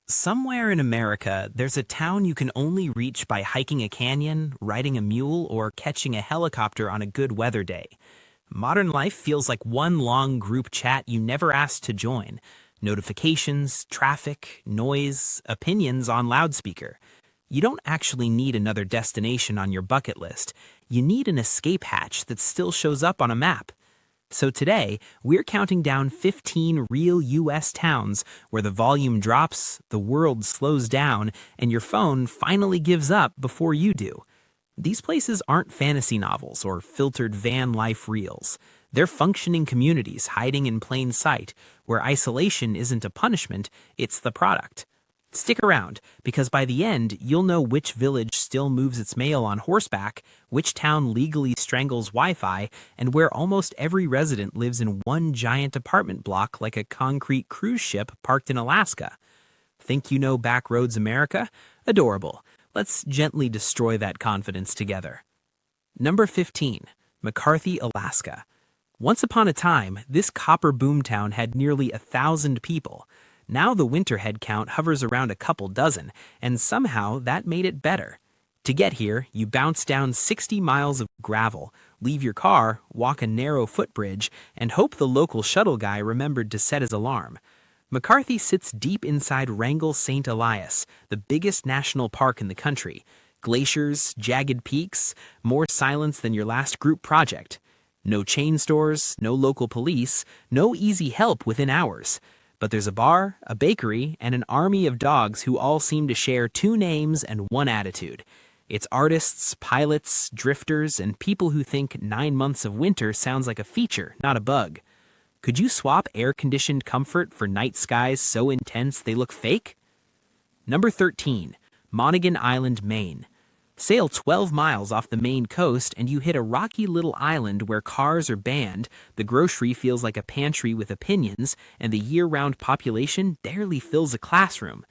Somewhere in America, there's a town you can only reach by hiking a canyon, riding a mule, or catching a helicopter on a good weather day. Modern life feels like one long group chat you never asked to join. Notifications, traffic, noise, opinions on loudspeaker. You don't actually need another destination on your bucket list. You need an escape hatch that still shows up on a map. So today, we're counting down 15 real US towns where the volume drops, the world slows down, and your phone finally gives up before you do. These places aren't fantasy novels or filtered van life reels. They're functioning communities hiding in plain sight, where isolation isn't a punishment, it's the product. Stick around, because by the end, you'll know which village still moves its mail on horseback, which town legally strangles Wi-Fi, and where almost every resident lives in one giant apartment block like a concrete cruise ship parked in Alaska. Think you know Backroads America? Adorable. Let's gently destroy that confidence together. Number 15. McCarthy, Alaska. Once upon a time, this copper boomtown had nearly 1,000 people. Now the winter head count hovers around a couple dozen, and somehow that made it better. To get here, you bounce down 60 miles of gravel, leave your car, walk a narrow footbridge, and hope the local shuttle guy remembered to set his alarm. McCarthy sits deep inside Wrangell St. Elias, the biggest national park in the country. Glaciers, jagged peaks, more silence than your last group project. No chain stores, no local police, no easy help within hours. But there's a bar, a bakery, and an army of dogs who all seem to share two names and one attitude. It's artists, pilots, drifters, and people who think 9 months of winter sounds like a feature, not a bug. Could you swap air-conditioned comfort for night skies so intense they look fake? Number 13. Monaghan Island, Maine. Sail 12 miles off the Maine coast and you hit a rocky little island where cars are banned, the grocery feels like a pantry with opinions, and the year-round population barely fills a classroom.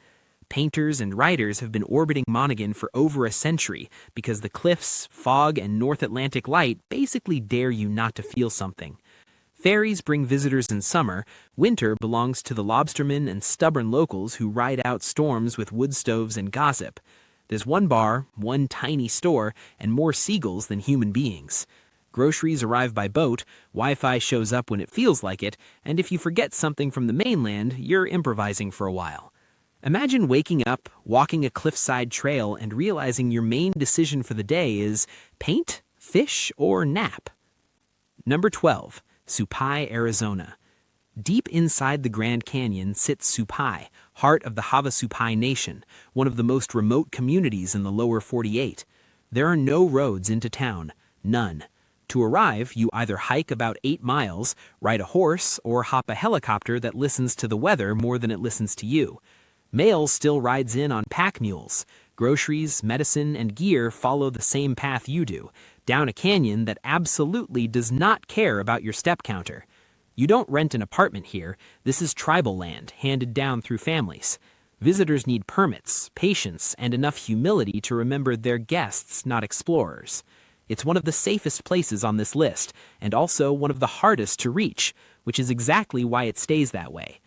Painters and writers have been orbiting Monaghan for over a century because the cliffs, fog, and North Atlantic light basically dare you not to feel something. Ferries bring visitors in summer. Winter belongs to the lobstermen and stubborn locals who ride out storms with wood stoves and gossip. There's one bar, one tiny store, and more seagulls than human beings. Groceries arrive by boat, Wi-Fi shows up when it feels like it, and if you forget something from the mainland, you're improvising for a while. Imagine waking up, walking a cliffside trail, and realizing your main decision for the day is paint, fish, or nap. Number 12. Supai, Arizona. Deep inside the Grand Canyon sits Supai, heart of the Havasupai Nation, one of the most remote communities in the lower 48. There are no roads into town, none. To arrive, you either hike about 8 miles, ride a horse, or hop a helicopter that listens to the weather more than it listens to you. Mail still rides in on pack mules. Groceries, medicine, and gear follow the same path you do, down a canyon that absolutely does not care about your step counter. You don't rent an apartment here. This is tribal land, handed down through families. Visitors need permits, patience, and enough humility to remember they're guests, not explorers. It's one of the safest places on this list, and also one of the hardest to reach, which is exactly why it stays that way.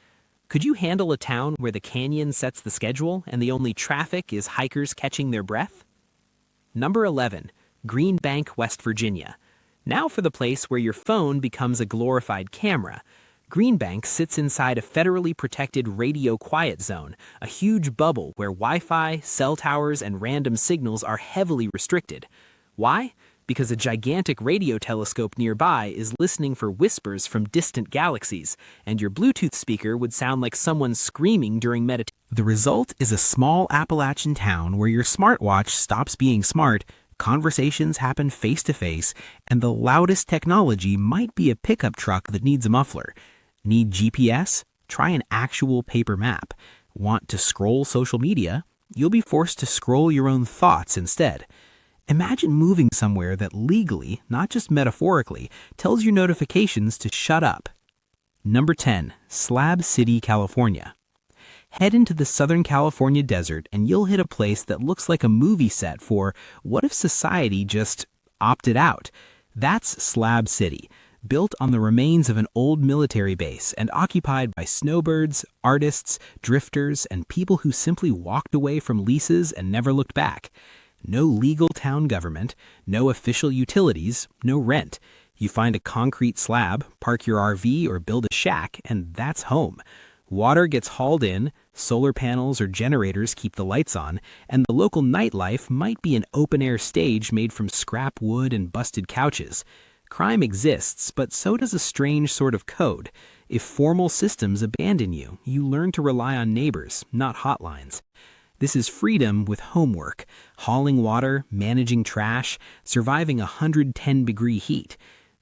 Could you handle a town where the canyon sets the schedule and the only traffic is hikers catching their breath? Number 11. Green Bank, West Virginia. Now for the place where your phone becomes a glorified camera. Greenbank sits inside a federally protected radio quiet zone, a huge bubble where Wi-Fi, cell towers, and random signals are heavily restricted. Why? Because a gigantic radio telescope nearby is listening for whispers from distant galaxies, and your Bluetooth speaker would sound like someone screaming during meditation. The result is a small Appalachian town where your smartwatch stops being smart, conversations happen face-to-face, and the loudest technology might be a pickup truck that needs a muffler. Need GPS? Try an actual paper map. Want to scroll social media? You'll be forced to scroll your own thoughts instead. Imagine moving somewhere that legally, not just metaphorically, tells your notifications to shut up. Number 10. Slab City, California. Head into the Southern California desert and you'll hit a place that looks like a movie set for what if society just opted out? That's Slab City. built on the remains of an old military base and occupied by snowbirds, artists, drifters, and people who simply walked away from leases and never looked back. No legal town government, no official utilities, no rent. You find a concrete slab, park your RV or build a shack, and that's home. Water gets hauled in, solar panels or generators keep the lights on, and the local nightlife might be an open-air stage made from scrap wood and busted couches. Crime exists, but so does a strange sort of code. If formal systems abandon you, you learn to rely on neighbors, not hotlines. This is freedom with homework, hauling water, managing trash, surviving 110-degree heat.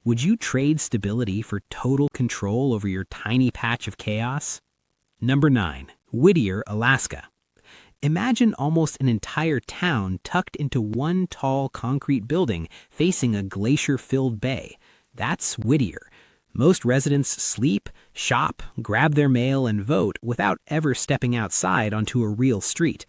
Would you trade stability for total control over your tiny patch of chaos? Number 9. Whittier, Alaska. Imagine almost an entire town tucked into one tall concrete building facing a glacier-filled bay. That's Whittier. Most residents sleep, shop, grab their mail, and vote without ever stepping outside onto a real street.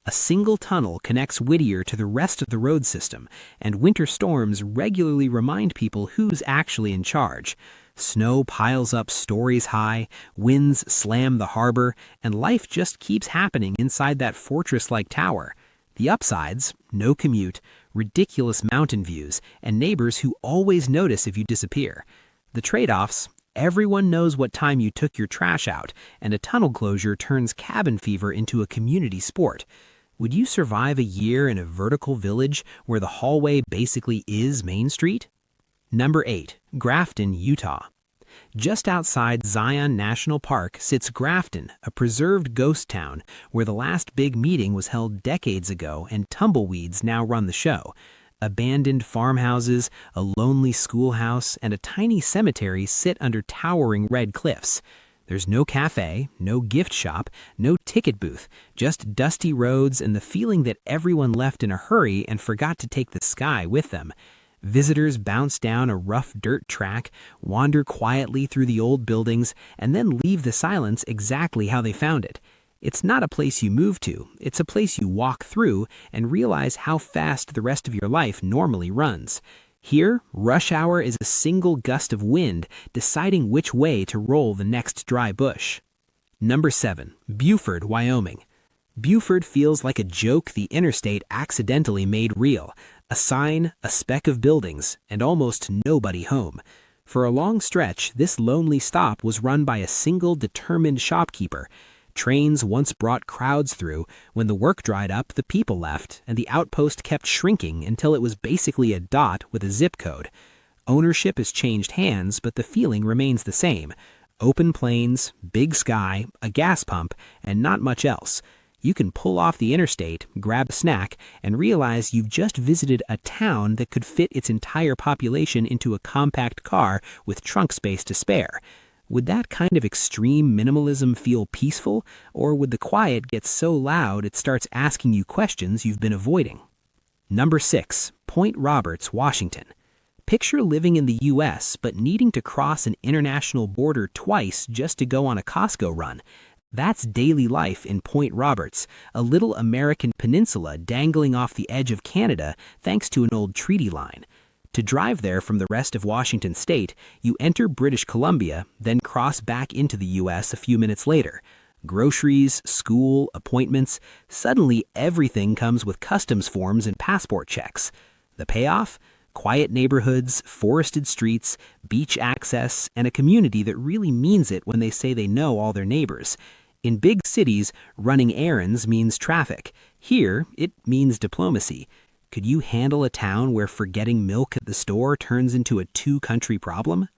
A single tunnel connects Whittier to the rest of the road system, and winter storms regularly remind people who's actually in charge. Snow piles up stories high, winds slam the harbor, and life just keeps happening inside that fortress-like tower. The upsides: no commute, ridiculous mountain views, and neighbors who always notice if you disappear. The trade-offs: everyone knows what time you took your trash out, and a tunnel closure turns cabin fever into a community sport. Would you survive a year in a vertical village where the hallway basically is Main Street? Number 8. Grafton, Utah. Just outside Zion National Park sits Grafton, a preserved ghost town where the last big meeting was held decades ago and tumbleweeds now run the show. Abandoned farmhouses, a lonely schoolhouse, and a tiny cemetery sit under towering red cliffs. There's no cafe, no gift shop, no ticket booth, just dusty roads and the feeling that everyone left in a hurry and forgot to take the sky with them. Visitors bounce down a rough dirt track, wander quietly through the old buildings, and then leave the silence exactly how they found it. It's not a place you move to, it's a place you walk through and realize how fast the rest of your life normally runs. Here, rush hour is a single gust of wind deciding which way to roll the next dry bush. Number 7. Beaufort, Wyoming. Beaufort feels like a joke the interstate accidentally made real. A sign, a speck of buildings, and almost nobody home. For a long stretch, this lonely stop was run by a single determined shopkeeper. Trains once brought crowds through. When the work dried up, the people left, and the outpost kept shrinking until it was basically a dot with a zip code. Ownership has changed hands, but the feeling remains the same. Open plains, big sky, a gas pump, and not much else. You can pull off the interstate, grab a snack, and realize you've just visited a town that could fit its entire population into a compact car with trunk space to spare. Would that kind of extreme minimalism feel peaceful, or would the quiet get so loud it starts asking you questions you've been avoiding? Number 6. Point Roberts, Washington. Picture living in the U.S. but needing to cross an international border twice just to go on a Costco run. That's daily life in Point Roberts, a little American peninsula dangling off the edge of Canada thanks to an old treaty line. To drive there from the rest of Washington state, you enter British Columbia, then cross back into the U.S. a few minutes later. Groceries, school, appointments, suddenly everything comes with customs forms and passport checks. The payoff? Quiet neighborhoods, forested streets, beach access, and a community that really means it when they say they know all their neighbors. In big cities, running errands means traffic. Here, it means diplomacy. Could you handle a town where forgetting milk at the store turns into a two-country problem?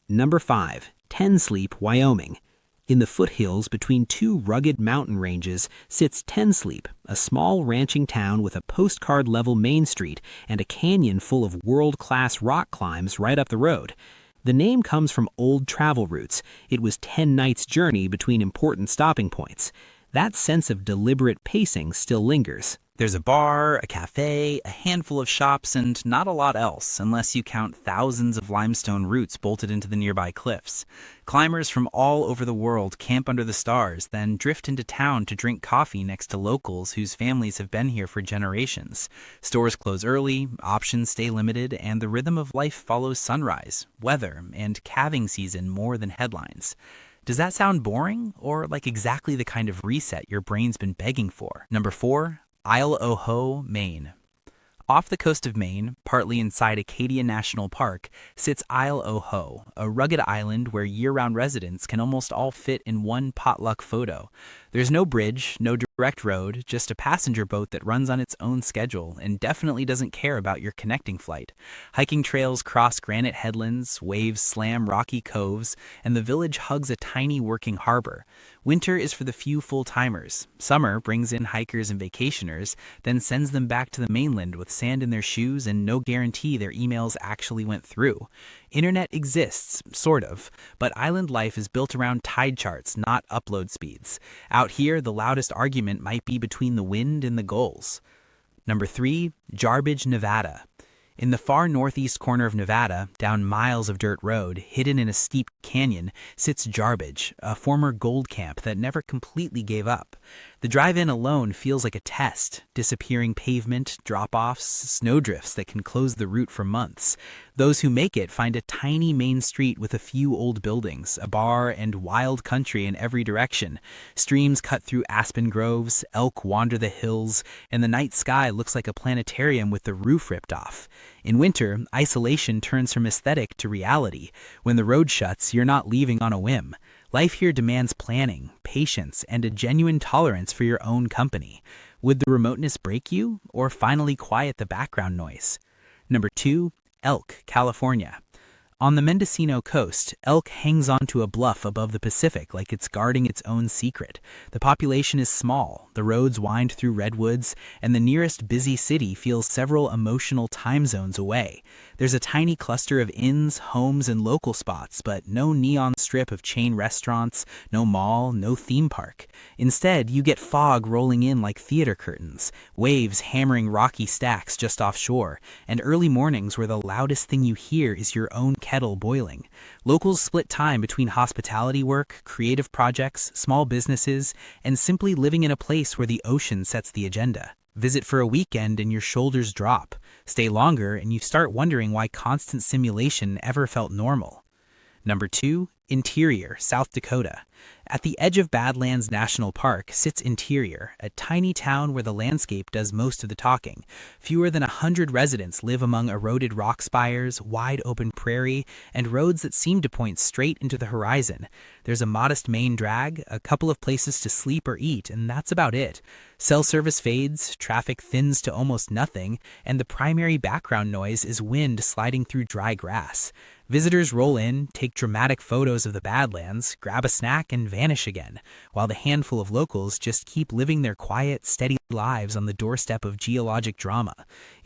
Number 5. Ten Sleep, Wyoming. In the foothills between two rugged mountain ranges sits Ten Sleep, a small ranching town with a postcard-level main street and a canyon full of world-class rock climbs right up the road. The name comes from old travel routes. It was 10 nights' journey between important stopping points. That sense of deliberate pacing still lingers. There's a bar, a cafe, a handful of shops, and not a lot else, unless you count thousands of limestone roots bolted into the nearby cliffs. Climbers from all over the world camp under the stars, then drift into town to drink coffee next to locals whose families have been here for generations. Stores close early, options stay limited, and the rhythm of life follows sunrise, weather, and calving season more than headlines. Does that sound boring, or like exactly the kind of reset your brain's been begging for? Number 4. Isle o Ho, Maine. Off the coast of Maine, partly inside Acadia National Park, sits Isle o Ho, a rugged island where year-round residents can almost all fit in one potluck photo. There's no bridge, no direct road, just a passenger boat that runs on its own schedule and definitely doesn't care about your connecting flight. Hiking trails cross granite headlands, waves slam rocky coves, and the village hugs a tiny working harbor. Winter is for the few full-timers. Summer brings in hikers and vacationers, then sends them back to the mainland with sand in their shoes and no guarantee their emails actually went through. Internet exists, sort of, but island life is built around tide charts, not upload speeds. Out here, the loudest argument might be between the wind and the gulls. Number 3, Jarbidge, Nevada. In the far northeast corner of Nevada, down miles of dirt road, hidden in a steep canyon, sits Jarbidge, a former gold camp that never completely gave up. The drive-in alone feels like a test, disappearing pavement, drop-offs, snowdrifts that can close the route for months. Those who make it find a tiny main street with a few old buildings, a bar, and wild country in every direction. Streams cut through aspen groves, elk wander the hills, and the night sky looks like a planetarium with the roof ripped off. In winter, isolation turns from aesthetic to reality. When the road shuts, you're not leaving on a whim. Life here demands planning, patience, and a genuine tolerance for your own company. Would the remoteness break you, or finally quiet the background noise? Number 2, Elk, California. On the Mendocino coast, Elk hangs onto a bluff above the Pacific like it's guarding its own secret. The population is small, the roads wind through redwoods, and the nearest busy city feels several emotional time zones away. There's a tiny cluster of inns, homes, and local spots, but no neon strip of chain restaurants, no mall, no theme park. Instead, you get fog rolling in like theater curtains, waves hammering rocky stacks just offshore, and early mornings where the loudest thing you hear is your own kettle boiling. Locals split time between hospitality work, creative projects, small businesses, and simply living in a place where the ocean sets the agenda. Visit for a weekend and your shoulders drop. Stay longer and you start wondering why constant simulation ever felt normal. Number 2, Interior, South Dakota. At the edge of Badlands National Park sits Interior, a tiny town where the landscape does most of the talking. Fewer than 100 residents live among eroded rock spires, wide open prairie, and roads that seem to point straight into the horizon. There's a modest main drag, a couple of places to sleep or eat, and that's about it. Cell service fades, traffic thins to almost nothing, and the primary background noise is wind sliding through dry grass. Visitors roll in, take dramatic photos of the Badlands, grab a snack, and vanish again, while the handful of locals just keep living their quiet, steady lives on the doorstep of geologic drama.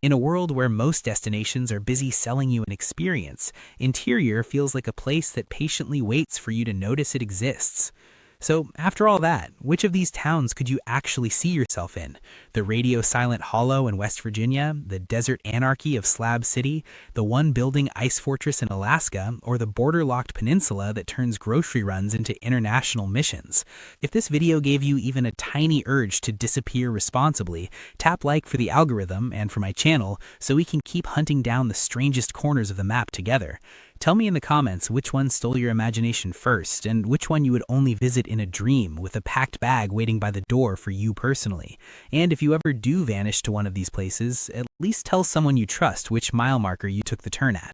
In a world where most destinations are busy selling you an experience, Interior feels like a place that patiently waits for you to notice it exists. So, after all that, which of these towns could you actually see yourself in? The radio-silent hollow in West Virginia, the desert anarchy of Slab City, the one-building ice fortress in Alaska, or the border-locked peninsula that turns grocery runs into international missions? If this video gave you even a tiny urge to disappear responsibly, tap like for the algorithm and for my channel so we can keep hunting down the strangest corners of the map together. Tell me in the comments which one stole your imagination first, and which one you would only visit in a dream with a packed bag waiting by the door for you personally. And if you ever do vanish to one of these places, at least tell someone you trust which mile marker you took the turn at.